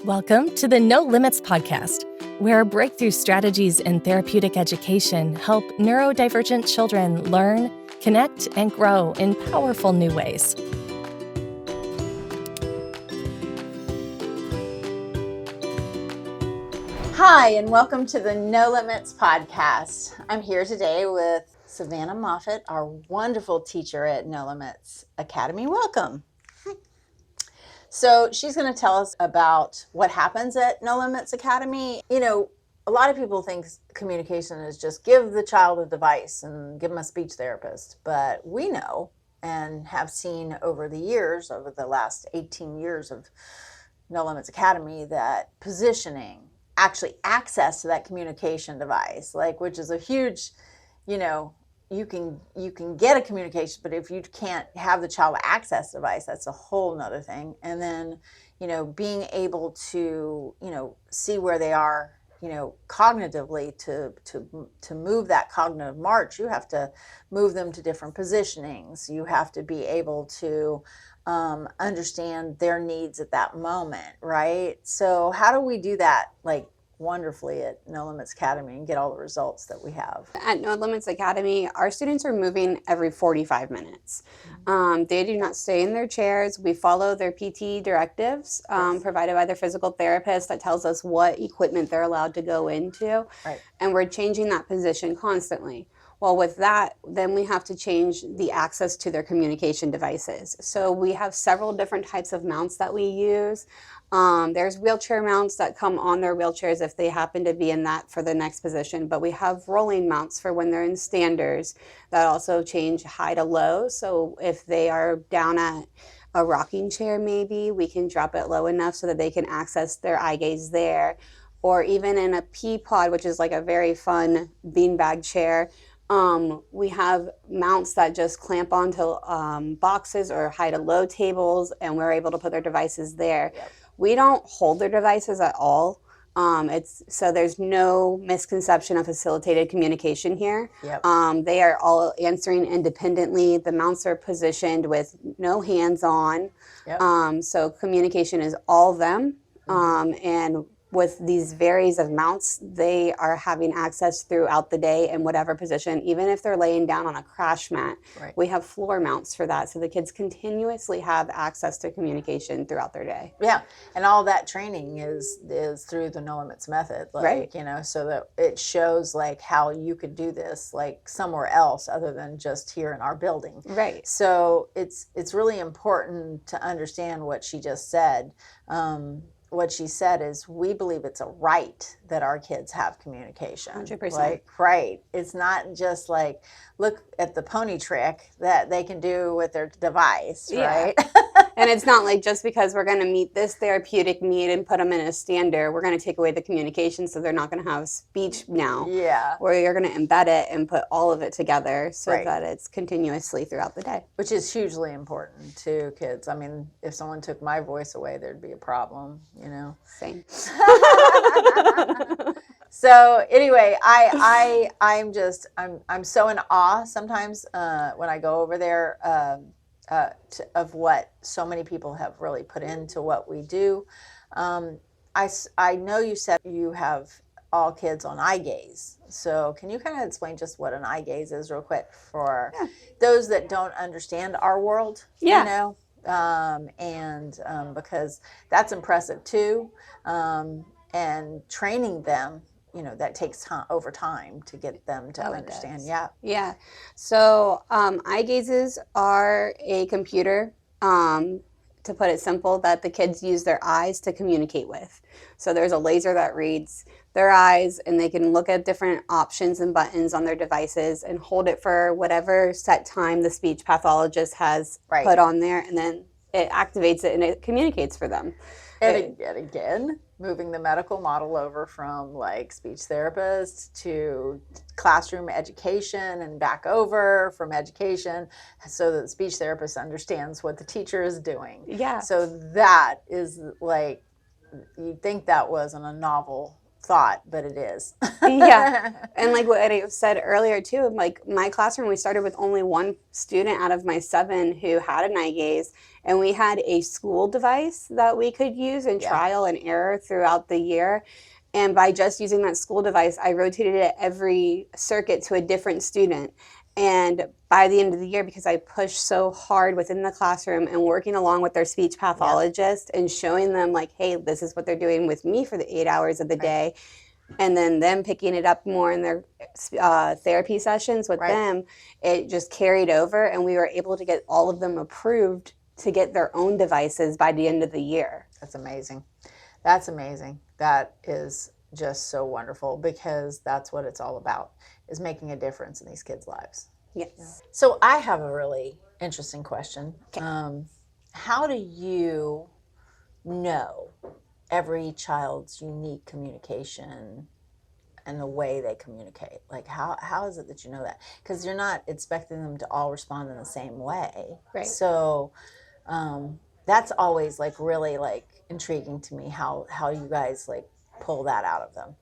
Welcome to the No Limits podcast, where breakthrough strategies in therapeutic education help neurodivergent children learn, connect, and grow in powerful new ways. Hi, and welcome to the No Limits podcast. I'm here today with Savannah Moffett, our wonderful teacher at No Limits Academy. Welcome. So she's going to tell us about what happens at No Limits Academy. You know, a lot of people think communication is just give the child a device and give them a speech therapist. But we know and have seen over the years, over the last 18 years of No Limits Academy, that positioning, actually access to that communication device, which is a huge, you can get a communication, but if you can't have the child access device, that's a whole nother thing. And then, being able to, see where they are, cognitively to move that cognitive march, you have to move them to different positionings. You have to be able to understand their needs at that moment, right? So how do we do that, wonderfully at No Limits Academy and get all the results that we have? At No Limits Academy, our students are moving every 45 minutes. They do not stay in their chairs. We follow their PT directives provided by their physical therapist that tells us what equipment they're allowed to go into. Right. And we're changing that position constantly. Well, with that, then we have to change the access to their communication devices. So we have several different types of mounts that we use. There's wheelchair mounts that come on their wheelchairs if they happen to be in that for the next position. But we have rolling mounts for when they're in standers that also change high to low. So if they are down at a rocking chair, maybe we can drop it low enough so that they can access their eye gaze there. Or even in a pea pod, which is like a very fun beanbag chair, we have mounts that just clamp onto boxes or high to low tables, and we're able to put their devices there. Yep. We don't hold their devices at all. So there's no misconception of facilitated communication here. Yep. They are all answering independently. The mounts are positioned with no hands on. Yep. So communication is all them. And with these varies of mounts, they are having access throughout the day in whatever position, even if they're laying down on a crash mat. Right. We have floor mounts for that, so the kids continuously have access to communication throughout their day. Yeah, and all that training is through the No Limits method, Right. So that it shows how you could do this somewhere else other than just here in our building. Right. So it's really important to understand what she just said. What she said is, we believe it's a right that our kids have communication. 100%. Right. It's not just look at the pony trick that they can do with their device, right? And it's not just because we're going to meet this therapeutic need and put them in a stander, we're going to take away the communication so they're not going to have speech now. Yeah. Or you're going to embed it and put all of it together so Right. that it's continuously throughout the day. Which is hugely important to kids. I mean, if someone took my voice away, there'd be a problem, Same. So anyway, I'm so in awe sometimes when I go over there of what so many people have really put into what we do. I know you said you have all kids on eye gaze. So can you kind of explain just what an eye gaze is real quick for those that don't understand our world? Yeah. Because that's impressive too. And training them, that takes time over time to get them to understand. Yeah. Yeah. So eye gazes are a computer, to put it simple, that the kids use their eyes to communicate with. So there's a laser that reads their eyes, and they can look at different options and buttons on their devices and hold it for whatever set time the speech pathologist has put on there, and then it activates it and it communicates for them. And again, moving the medical model over from speech therapists to classroom education and back over from education so that the speech therapist understands what the teacher is doing. Yeah. So that is you'd think that wasn't a novel thought, but it is. Yeah. And like what I said earlier too, like my classroom, we started with only one student out of my 7 who had an eye gaze, and we had a school device that we could use and trial and error throughout the year. And by just using that school device, I rotated it every circuit to a different student. And by the end of the year, because I pushed so hard within the classroom and working along with their speech pathologist and showing them like, hey, this is what they're doing with me for the 8 hours of the day, and then them picking it up more in their therapy sessions with them, it just carried over, and we were able to get all of them approved to get their own devices by the end of the year. That's amazing. That's amazing. That is just so wonderful, because that's what it's all about, is making a difference in these kids' lives. Yes. So I have a really interesting question. How do you know every child's unique communication and the way they communicate? Like, how is it that you know that? Because you're not expecting them to all respond in the same way. Right. So that's always like really like intriguing to me, how you guys like pull that out of them.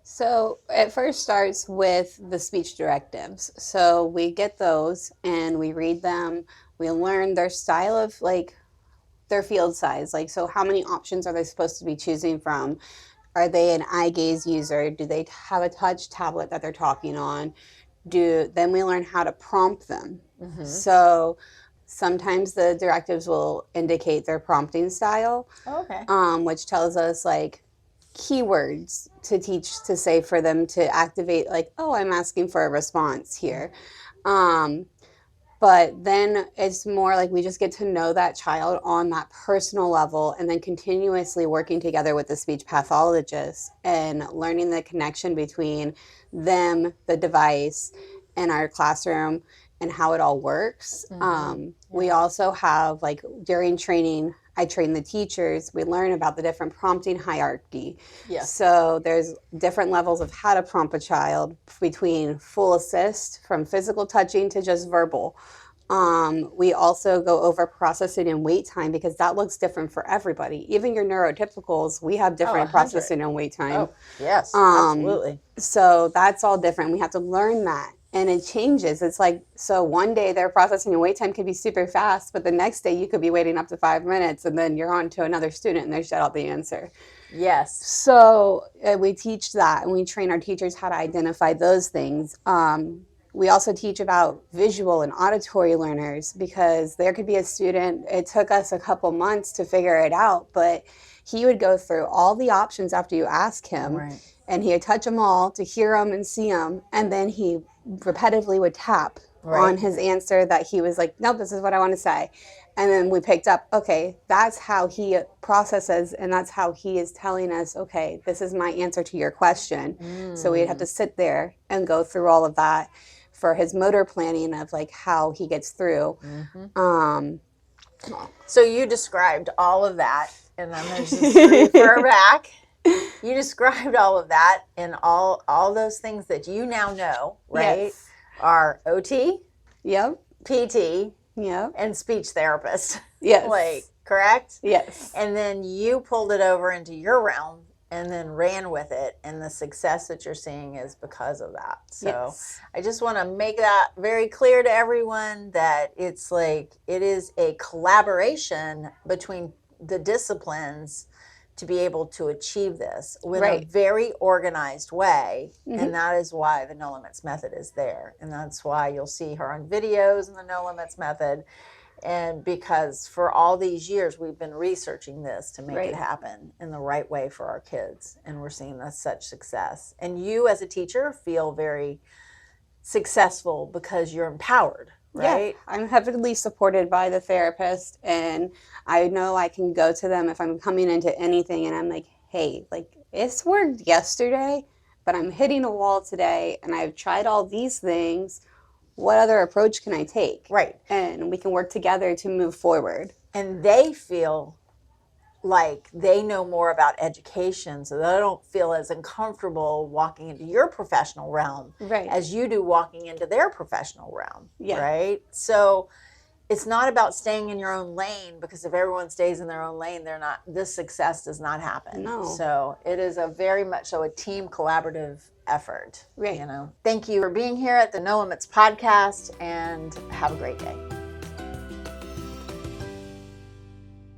So it first starts with the speech directives. So we get those and we read them. We learn their style of like their field size. Like, so how many options are they supposed to be choosing from? Are they an eye gaze user? Do they have a touch tablet that they're talking on? Then we learn how to prompt them. So sometimes the directives will indicate their prompting style, which tells us like keywords to teach, to say for them to activate, like, oh, I'm asking for a response here. But then it's more like we just get to know that child on that personal level, and then continuously working together with the speech pathologist and learning the connection between them, the device, and our classroom, and how it all works. We also have, like, during training, I train the teachers. We learn about the different prompting hierarchy. So there's different levels of how to prompt a child, between full assist, from physical touching to just verbal. We also go over processing and wait time, because that looks different for everybody. Even your neurotypicals, we have different processing and wait time. Absolutely. So that's all different. We have to learn that. And it changes. It's like, so one day their processing and wait time could be super fast, but the next day you could be waiting up to 5 minutes, and then you're on to another student and they shut out the answer. So we teach that, and we train our teachers how to identify those things. We also teach about visual and auditory learners, because there could be a student, it took us a couple months to figure it out, but he would go through all the options after you ask him, and he would touch them all to hear them and see them, and then he repetitively would tap on his answer that he was like, nope, this is what I want to say. And then we picked up, okay, that's how he processes, and that's how he is telling us, okay, this is my answer to your question. So we'd have to sit there and go through all of that for his motor planning of like how he gets through. So you described all of that, and I'm going to just refer back. You described all of that, and all those things that you now know, right, are OT, PT, and speech therapist. Like, correct? And then you pulled it over into your realm and then ran with it, and the success that you're seeing is because of that. So I just want to make that very clear to everyone, that it's like, it is a collaboration between the disciplines to be able to achieve this with a very organized way. And that is why the No Limits method is there. And that's why you'll see her on videos in the No Limits method. And because for all these years, we've been researching this to make it happen in the right way for our kids. And we're seeing such success. And you as a teacher feel very successful because you're empowered. Right? I'm heavily supported by the therapist, and I know I can go to them if I'm coming into anything and I'm like, hey, like, it's worked yesterday, but I'm hitting a wall today, and I've tried all these things. What other approach can I take? And we can work together to move forward. And they feel like they know more about education, so they don't feel as uncomfortable walking into your professional realm as you do walking into their professional realm. Right? So it's not about staying in your own lane, because if everyone stays in their own lane, this success does not happen. No. So it is a very much so a team collaborative effort. Right. Thank you for being here at the No Limits podcast, and have a great day.